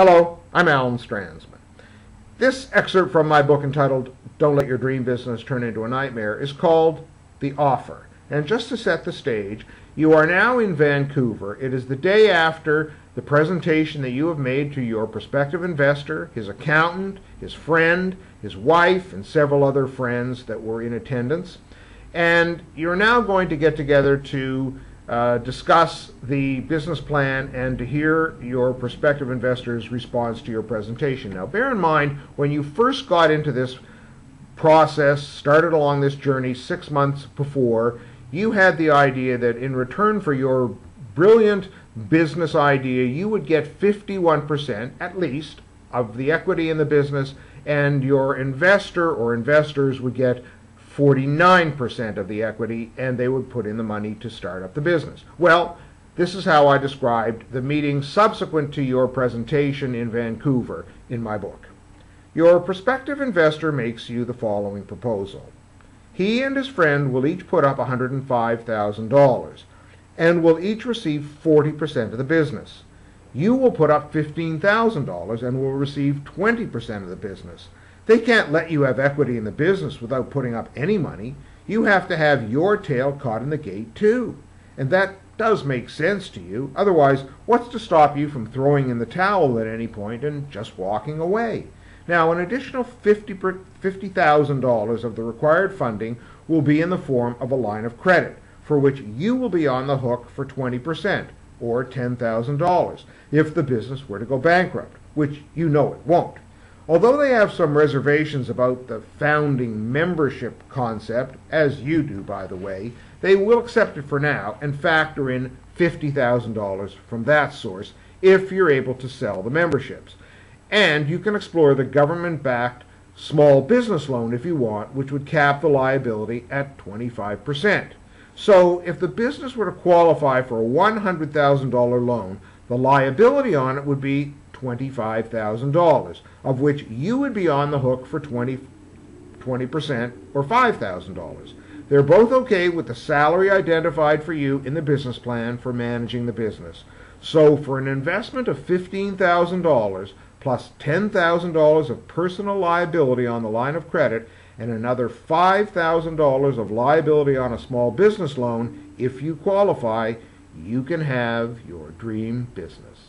Hello, I'm Alan Strandsman. This excerpt from my book entitled Don't Let Your Dream Business Turn Into a Nightmare is called The Offer. And just to set the stage, you are now in Vancouver. It is the day after the presentation that you have made to your prospective investor, his accountant, his friend, his wife, and several other friends that were in attendance. And you're now going to get together to discuss the business plan and to hear your prospective investors' response to your presentation. Now, bear in mind, when you first got into this process, started along this journey 6 months before, you had the idea that in return for your brilliant business idea, you would get 51% at least of the equity in the business, and your investor or investors would get 49% of the equity, and they would put in the money to start up the business. Well, this is how I described the meeting subsequent to your presentation in Vancouver in my book. Your prospective investor makes you the following proposal. He and his friend will each put up $105,000 and will each receive 40% of the business. You will put up $15,000 and will receive 20% of the business. They can't let you have equity in the business without putting up any money. You have to have your tail caught in the gate too. And that does make sense to you. Otherwise, what's to stop you from throwing in the towel at any point and just walking away? Now, an additional $50,000 of the required funding will be in the form of a line of credit, for which you will be on the hook for 20%, or $10,000, if the business were to go bankrupt, which you know it won't. Although they have some reservations about the founding membership concept, as you do, by the way, they will accept it for now and factor in $50,000 from that source if you're able to sell the memberships. And you can explore the government-backed small business loan if you want, which would cap the liability at 25%. So if the business were to qualify for a $100,000 loan, the liability on it would be $25,000, of which you would be on the hook for 20% or $5,000. They're both okay with the salary identified for you in the business plan for managing the business. So for an investment of $15,000 plus $10,000 of personal liability on the line of credit and another $5,000 of liability on a small business loan, if you qualify, you can have your dream business.